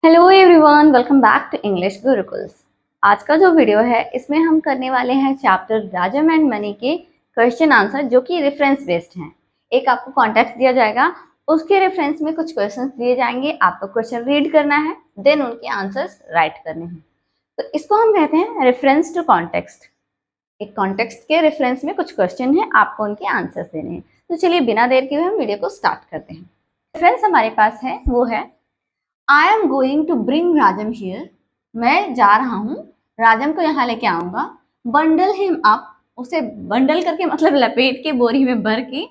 Hello everyone, welcome back to English Gurukuls. आज का जो वीडियो है इसमें हम करने वाले हैं चैप्टर राजम एंड मनी के क्वेश्चन आंसर, जो कि रेफरेंस बेस्ड हैं। एक आपको कॉन्टेक्स्ट दिया जाएगा, उसके रेफरेंस में कुछ क्वेश्चंस दिए जाएंगे, आपको क्वेश्चन रीड करना है, देन उनके आंसर्स राइट करने हैं। तो इसको हम कहते हैं रेफरेंस टू कॉन्टेक्स्ट। एक कॉन्टेक्स्ट के रेफरेंस में कुछ क्वेश्चन है, आपको उनके आंसर्स देने हैं। तो चलिए बिना देर के हुए हम वीडियो को स्टार्ट करते हैं। रेफरेंस हमारे पास है, वो है I am going to bring Rajam here. मैं जा रहा हूँ, राजम को यहाँ लेके आऊंगा। बंडल हिम अप, उसे बंडल करके मतलब लपेट के बोरी में भर के,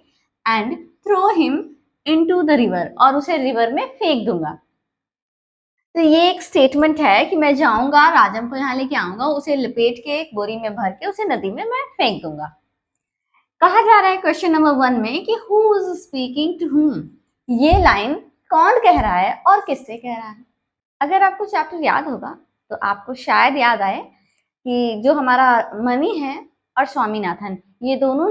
and throw him into the river, और उसे रिवर में फेंक दूंगा। तो ये एक स्टेटमेंट है कि मैं जाऊंगा, राजम को यहाँ लेके आऊंगा, उसे लपेट के एक बोरी में भर के उसे नदी में मैं फेंक दूंगा। कहा जा रहा है क्वेश्चन नंबर 1 में कि हु इज स्पीकिंग टू हुम। ये लाइन कौन कह रहा है और किससे कह रहा है। अगर आपको चैप्टर याद होगा तो आपको शायद याद आए कि जो हमारा मनी है और स्वामीनाथन, ये दोनों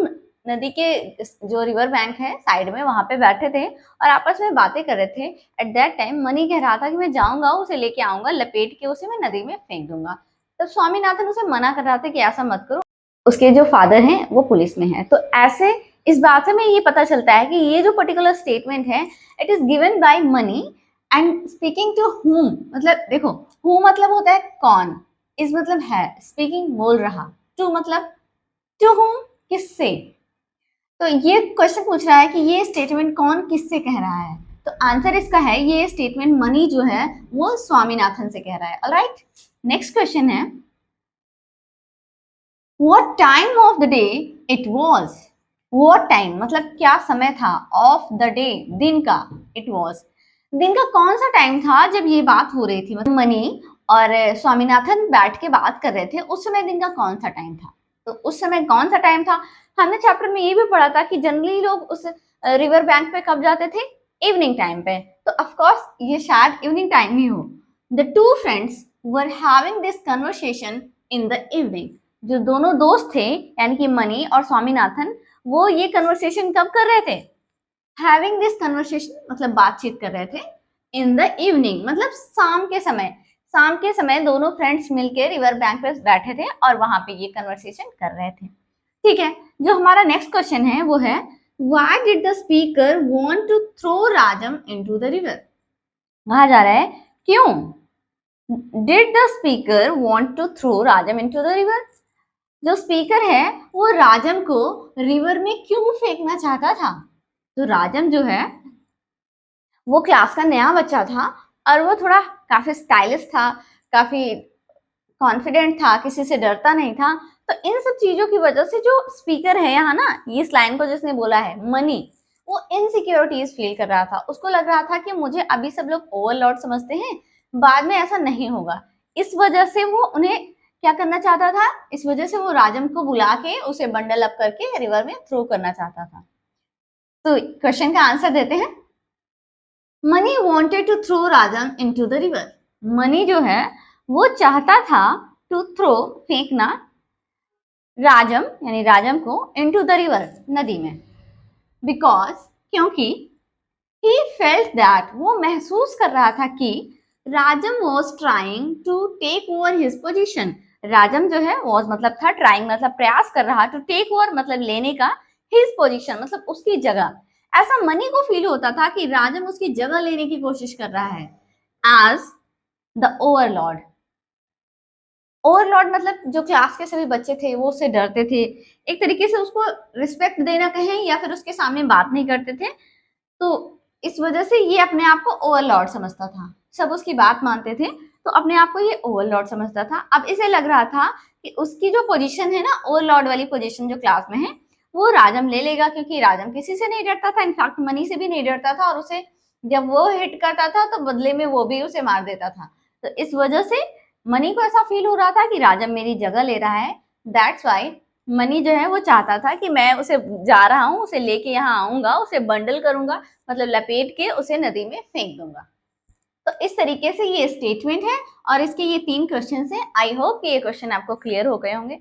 नदी के जो रिवर बैंक है साइड में, वहां पे बैठे थे और आपस में बातें कर रहे थे। एट दैट टाइम मनी कह रहा था कि मैं जाऊंगा, उसे लेके आऊंगा, लपेट के उसे मैं नदी में फेंक दूंगा। तब स्वामीनाथन उसे मना कर रहा था कि ऐसा मत करो, उसके जो फादर हैं वो पुलिस में है। तो ऐसे इस बात से हमें ये पता चलता है कि ये जो पर्टिकुलर स्टेटमेंट है, it is given by Mani and speaking to whom. मतलब देखो, हु मतलब होता है कौन, इस मतलब है, स्पीकिंग बोल रहा, टू मतलब टू हुम किससे। तो ये क्वेश्चन पूछ रहा है कि ये स्टेटमेंट कौन किससे कह रहा है। तो आंसर इसका है, ये स्टेटमेंट मनी जो है वो स्वामीनाथन से कह रहा है। ऑलराइट, नेक्स्ट क्वेश्चन है What time of the day it was? What time मतलब क्या समय था, of the day दिन का, it was दिन का कौन सा टाइम था जब ये बात हो रही थी। मतलब मनी और स्वामीनाथन बैठ के बात कर रहे थे, उस समय दिन का कौन सा टाइम था। तो उस समय कौन सा टाइम था, हमने चैप्टर में ये भी पढ़ा था कि जनरली लोग उस रिवर बैंक पे कब जाते थे, इवनिंग टाइम पे। तो ऑफ कोर्स ये शायद इवनिंग टाइम ही हो। The two friends were having this conversation in the evening. जो दोनों दोस्त थे यानी कि मनी और स्वामीनाथन, वो ये कन्वर्सेशन कब कर रहे थे, हैविंग दिस कन्वर्सेशन मतलब बातचीत कर रहे थे, इन द इवनिंग मतलब शाम के समय। शाम के समय दोनों फ्रेंड्स मिलके रिवर बैंक पे बैठे थे और वहां पे ये कन्वर्सेशन कर रहे थे। ठीक है, जो हमारा नेक्स्ट क्वेश्चन है वो है why did the speaker want to throw Rajam into the river. कहा जा रहा है क्यों did the speaker want to throw Rajam into the river. जो स्पीकर है वो राजम को रिवर में क्यों फेंकना चाहता था। तो राजम जो है वो क्लास का नया बच्चा था और वो थोड़ा काफी स्टाइलिश था, काफी कॉन्फिडेंट था, किसी से डरता नहीं था। तो इन सब चीजों की वजह से जो स्पीकर है यहाँ ना, इस लाइन को जिसने बोला है मनी, वो इनसिक्योरिटीज फील कर रहा था। उसको लग रहा था कि मुझे अभी सब लोग ओवरलॉर्ड समझते हैं, बाद में ऐसा नहीं होगा। इस वजह से वो उन्हें क्या करना चाहता था, इस वजह से वो राजम को बुला के उसे बंडल अप करके रिवर में थ्रो करना चाहता था। तो क्वेश्चन का आंसर देते हैं, Mani wanted to throw Rajam into the river. Mani जो है वो चाहता था टू थ्रो फेंकना राजम यानी राजम को इनटू द रिवर नदी में, बिकॉज क्योंकि ही फेल्ट दैट वो महसूस कर रहा था कि Rajam was trying to take over his position. Rajam जो है वॉज मतलब था, ट्राइंग मतलब प्रयास कर रहा, टू टेक ओवर मतलब लेने का, हिज पोजिशन मतलब उसकी जगह। ऐसा मनी को फील होता था कि राजम उसकी जगह लेने की कोशिश कर रहा है एज द ओवरलॉर्ड। ओवरलॉर्ड मतलब जो क्लास के सभी बच्चे थे वो उससे डरते थे, एक तरीके से उसको रिस्पेक्ट देना कहें या फिर उसके सामने बात नहीं करते थे। तो इस वजह से ये अपने आप को ओवरलॉर्ड समझता था, सब उसकी बात मानते थे, तो अपने आप को ये ओवरलॉर्ड समझता था। अब इसे लग रहा था कि उसकी जो पोजीशन है ना, ओवरलॉर्ड वाली पोजीशन जो क्लास में है, वो राजम ले लेगा, क्योंकि राजम किसी से नहीं डरता था, इनफैक्ट मनी से भी नहीं डरता था, और उसे जब वो हिट करता था तो बदले में वो भी उसे मार देता था। तो इस वजह से मनी को ऐसा फील हो रहा था कि राजम मेरी जगह ले रहा है। दैट्स वाई मनी जो है वो चाहता था कि मैं उसे जा रहा हूँ, उसे लेके यहाँ आऊंगा, उसे बंडल करूंगा मतलब लपेट के उसे नदी में फेंक दूंगा। तो इस तरीके से ये स्टेटमेंट है और इसके ये 3 क्वेश्चन हैं। आई होप कि ये क्वेश्चन आपको क्लियर हो गए होंगे।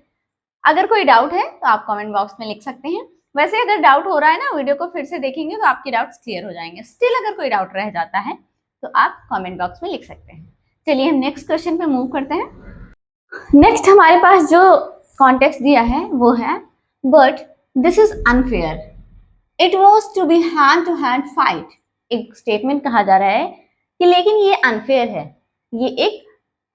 अगर कोई डाउट है तो आप कमेंट बॉक्स में लिख सकते हैं। वैसे अगर डाउट हो रहा है ना, वीडियो को फिर से देखेंगे तो आपके डाउट्स क्लियर हो जाएंगे। स्टिल अगर कोई डाउट रह जाता है तो आप कमेंट बॉक्स में लिख सकते हैं। चलिए हम नेक्स्ट क्वेश्चन पे मूव करते हैं। नेक्स्ट हमारे पास जो कॉन्टेक्स्ट दिया है वो है but this is unfair, it was to be hand to hand fight. एक स्टेटमेंट कहा जा रहा है कि लेकिन ये अनफेयर है, ये एक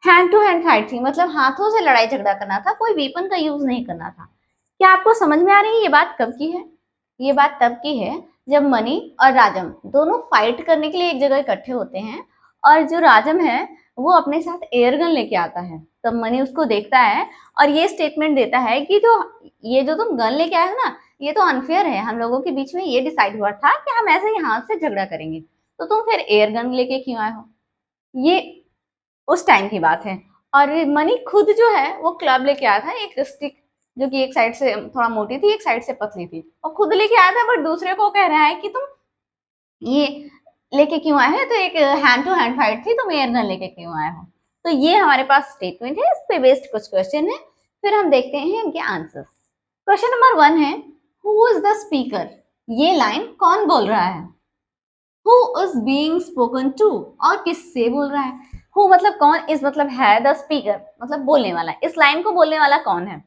हैंड टू हैंड फाइट थी, मतलब हाथों से लड़ाई झगड़ा करना था, कोई वेपन का यूज नहीं करना था। क्या आपको समझ में आ रही है ये बात कब की है? ये बात तब की है जब मनी और राजम दोनों फाइट करने के लिए एक जगह इकट्ठे होते हैं और जो राजम है वो अपने साथ एयरगन लेके आता है। तब मनी उसको देखता है और ये स्टेटमेंट देता है कि ये जो तुम गन लेके आए हो ना, ये तो अनफेयर है, हम लोगों के बीच में ये डिसाइड हुआ था कि हम ऐसे ही हाथ से झगड़ा करेंगे, तो तुम फिर एयरगन लेके क्यों आए हो? ये उस टाइम की बात है। और मनी खुद जो है वो क्लब लेके आया था, एक स्टिक जो कि एक साइड से थोड़ा मोटी थी, एक साइड से पतली थी, और खुद लेके आया था, बट दूसरे को कह रहा है कि तुम ये लेके क्यों आए हो, तो एक हैंड टू हैंड फाइट थी, तुम एयरगन लेके क्यों आए हो? तो ये हमारे पास स्टेटमेंट है, इस पे बेस्ड कुछ क्वेश्चन है, फिर हम देखते हैं इनके आंसर। क्वेश्चन नंबर 1 है हु इज द स्पीकर? ये लाइन कौन बोल रहा है? Who is being spoken to, और किससे बोल रहा है? हु मतलब कौन, इज मतलब है, द स्पीकर मतलब बोलने वाला, इस लाइन को बोलने वाला कौन है?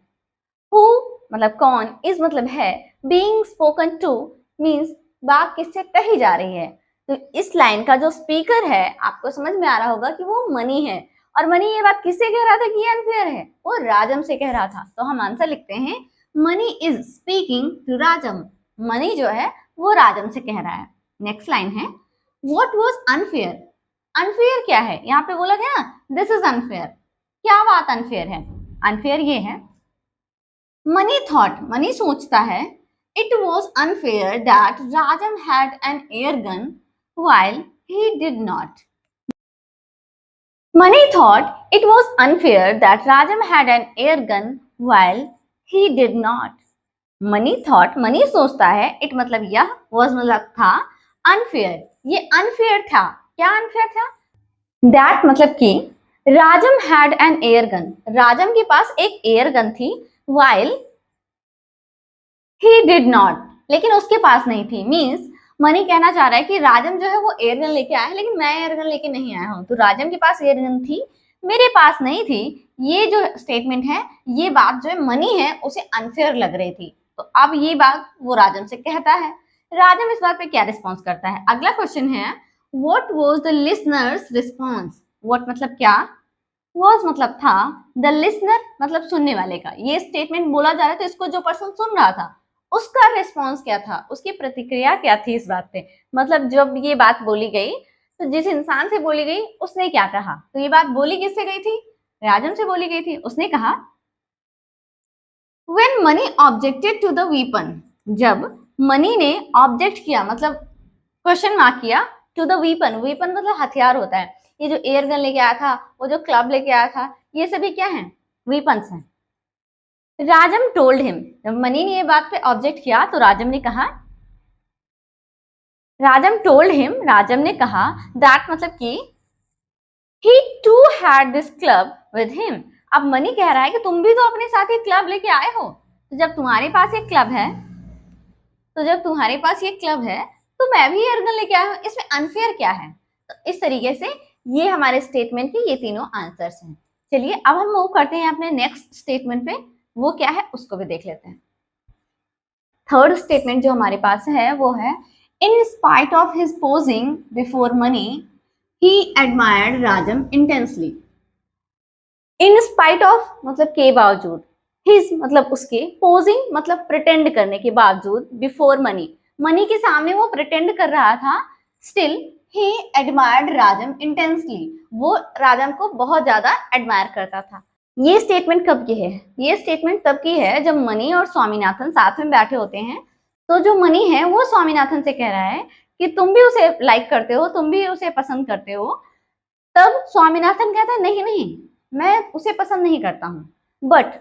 हु मतलब कौन, इज मतलब है, बीइंग स्पोकन टू मीन्स बात किससे कही जा रही है। तो इस लाइन का जो स्पीकर है आपको समझ में आ रहा होगा कि वो मनी है, और मनी ये बात किससे कह रहा था कि ये अनफेयर है? वो राजम से कह रहा था। तो हम आंसर लिखते हैं Mani is speaking to Rajam. Mani जो है वो राजम से कह रहा है। नेक्स्ट लाइन है व्हाट वाज अनफेयर? अनफेयर क्या है? यहाँ पे बोला गया ना दिस इज अनफेयर, क्या बात अनफेयर है? अनफेयर ये है मनी थॉट, मनी सोचता है it was unfair that Rajam had an air gun while he did not. Mani thought it was unfair that Rajam had an air gun while he did not. Mani thought, money सोचता है, it मतलब यह, was मतलब था, unfair ये unfair था। क्या unfair था? that मतलब कि राजम had an air gun, राजम के पास एक एयर गन थी, while he did not लेकिन उसके पास नहीं थी। मीन्स मनी कहना चाह रहा है कि राजम जो है वो एयरगन लेके आया है, लेकिन मैं एयरगन लेके नहीं आया हूँ। तो राजम के पास एयरगन थी, मेरे पास नहीं थी। ये जो स्टेटमेंट है, ये बात जो है मनी है उसे अनफेयर लग रही थी, तो अब ये बात वो राजम से कहता है। राजम इस बात पे क्या रिस्पॉन्स करता है? अगला क्वेश्चन है what was the listeners response? What मतलब क्या, वाज मतलब था, द लिसनर मतलब सुनने वाले का। ये स्टेटमेंट बोला जा रहा था, इसको जो पर्सन सुन रहा था उसका रिस्पॉन्स क्या था, उसकी प्रतिक्रिया क्या थी इस बात पे। मतलब जब ये बात बोली गई तो जिस इंसान से बोली गई उसने क्या कहा? तो ये बात बोली किससे गई थी? राजम से बोली गई थी। उसने कहा when money objected to the weapon, जब मनी ने ऑब्जेक्ट किया मतलब क्वेश्चन मार्क किया, टू द वीपन, वीपन मतलब हथियार होता है। ये जो एयर गन लेके आया था, वो जो क्लब लेके आया था, ये सभी क्या हैं? वीपन्स हैं। राजम टोल्ड हिम, जब मनी ने ये बात पे ऑब्जेक्ट किया तो राजम ने कहा, राजम टोल्ड हिम राजम ने कहा दैट मतलब कि he too had this club with him. अब मनी कह रहा है कि तुम भी तो अपने साथ ये क्लब लेके आए हो, तो जब तुम्हारे पास एक क्लब है, तो जब तुम्हारे पास ये क्लब है तो मैं भी एयरगन लेके आया हूँ, इसमें अनफेयर क्या है? तो इस तरीके से ये हमारे स्टेटमेंट के ये तीनों आंसर्स हैं। चलिए अब हम मूव करते हैं अपने नेक्स्ट स्टेटमेंट पे, वो क्या है उसको भी देख लेते हैं। थर्ड स्टेटमेंट जो हमारे पास है वो है in spite of his posing before money he admired Rajam intensely. In spite of मतलब के बावजूद, हिज मतलब उसके, पोजिंग मतलब प्रिटेंड करने के बावजूद, बिफोर मनी मनी के सामने वो प्रिटेंड कर रहा था, still he admired Rajam intensely वो राजम को बहुत ज्यादा एडमायर करता था। ये स्टेटमेंट कब की है? ये स्टेटमेंट तब की है जब मनी और स्वामीनाथन साथ में बैठे होते हैं। तो जो मनी है वो स्वामीनाथन से कह रहा है कि तुम भी उसे लाइक करते हो, तुम भी उसे पसंद करते हो। तब स्वामीनाथन कहता है नहीं नहीं, मैं उसे पसंद नहीं करता हूँ। बट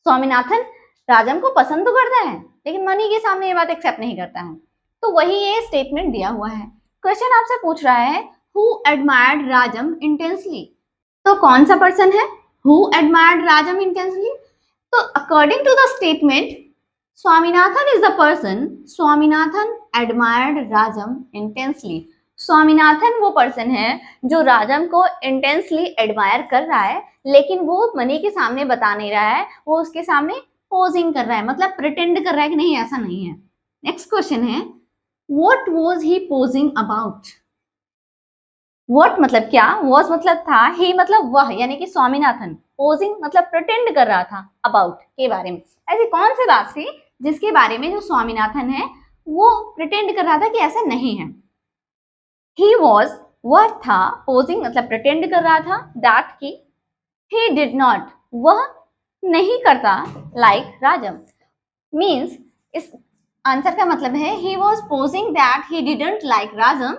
स्वामीनाथन राजम को पसंद तो करता है, लेकिन मनी के सामने ये बात एक्सेप्ट नहीं करता है। तो वही ये स्टेटमेंट दिया हुआ है। क्वेश्चन आपसे पूछ रहा है हु एडमायर्ड राजम इंटेंसली, तो कौन सा पर्सन है हु एडमायर्ड राजम इंटेंसली? तो according to the statement Swaminathan is the person, Swaminathan admired Rajam intensely. Swaminathan वो पर्सन है जो राजम को इंटेंसली एडमायर कर रहा है, लेकिन वो मनी के सामने बता नहीं रहा है, वो उसके सामने पोजिंग कर रहा है, मतलब प्रिटेंड कर रहा है कि नहीं ऐसा नहीं है। नेक्स्ट क्वेश्चन है, what was he posing about. What मतलब क्या, वाज मतलब था, ही मतलब वह यानी कि स्वामीनाथन, पोजिंग मतलब प्रिटेंड कर रहा था, अबाउट के बारे में। ऐसी कौन सी बात थी जिसके बारे में जो स्वामीनाथन है वो प्रिटेंड कर रहा था कि ऐसा नहीं है। ही वॉज वह था, पोजिंग मतलब प्रिटेंड कर रहा था, दैट की ही डिड नॉट वह नहीं करता, लाइक राजम मीन्स इस आंसर का मतलब है he was posing that he didn't like राजम,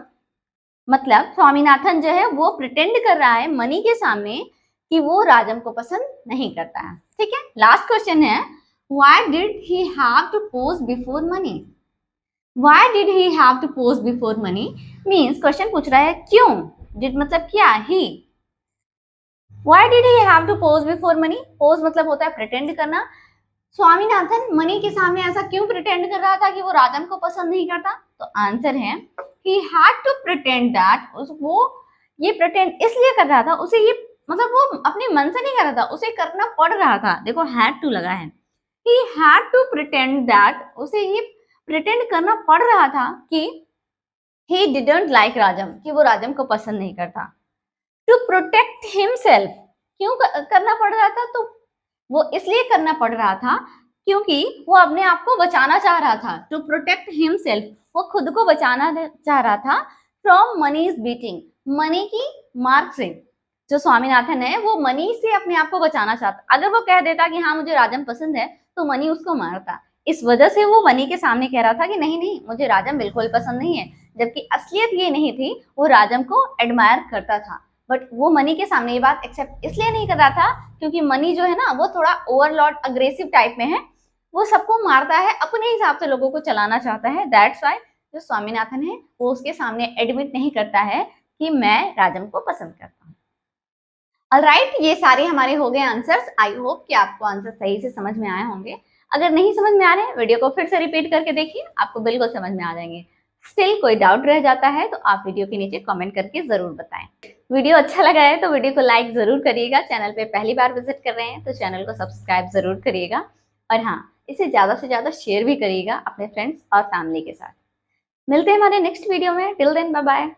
मतलब स्वामीनाथन जो है वो प्रिटेंड कर रहा है मनी के सामने कि वो राजम को पसंद नहीं करता है। ठीक है, लास्ट क्वेश्चन है, why did he have to pose before Mani. Why did he have to pose before money? Means question पूछ रहा है क्यों, did मतलब क्या, he why did he have to pose before money? pose मतलब होता है प्रिटेंड करना। स्वामीनाथन मनी के सामने ऐसा क्यों प्रिटेंड कर रहा था कि वो राजम को पसंद नहीं करता? तो आंसर है he had to pretend that, वो ये प्रिटेंड इसलिए कर रहा था, उसे ये मतलब वो अपने मन से नहीं कर रहा था, उसे करना पड़ रहा था। देखो had to लगा है, he had to pretend that, उसे ये प्रिटेंड करना पड़ रहा था कि he didn't like राजम, कि वो राजम को पसंद नहीं करता। टू प्रोटेक्ट हिमसेल्फ, क्यों करना पड़ रहा था? तो वो इसलिए करना पड़ रहा था क्योंकि वो अपने आप को बचाना चाह रहा था। टू प्रोटेक्ट हिमसेल्फ, वो खुद को बचाना चाह रहा था फ्रॉम मनीज बीटिंग, मनी की मार्क से। जो स्वामीनाथन है वो मनी से अपने आप को बचाना चाहता। अगर वो कह देता कि हाँ मुझे राजम पसंद है तो मनी उसको मारता। इस वजह से वो मनी के सामने कह रहा था कि नहीं नहीं मुझे राजम बिल्कुल पसंद नहीं है, जबकि असलियत ये नहीं थी, वो राजम को एडमायर करता था। बट वो मनी के सामने ये बात एक्सेप्ट इसलिए नहीं कर रहा था क्योंकि मनी जो है ना वो थोड़ा ओवरलॉर्ड अग्रेसिव टाइप में है, वो सबको मारता है, अपने हिसाब से लोगों को चलाना चाहता है। दैट्स वाई जो स्वामीनाथन है वो उसके सामने एडमिट नहीं करता है कि मैं राजम को पसंद करता हूँ। ऑलराइट, ये सारे हमारे हो गए आंसर्स। आई होप कि आपको आंसर सही से समझ में आए होंगे। अगर नहीं समझ में आ रहे हैं वीडियो को फिर से रिपीट करके देखिए, आपको बिल्कुल समझ में आ जाएंगे। स्टिल कोई डाउट रह जाता है तो आप वीडियो के नीचे कमेंट करके जरूर बताएं। वीडियो अच्छा लगा है तो वीडियो को लाइक जरूर करिएगा। चैनल पे पहली बार विजिट कर रहे हैं तो चैनल को सब्सक्राइब जरूर करिएगा, और हाँ इसे ज्यादा से ज्यादा शेयर भी करिएगा अपने फ्रेंड्स और फैमिली के साथ। मिलते हैं हमारे नेक्स्ट वीडियो में। Till then bye bye.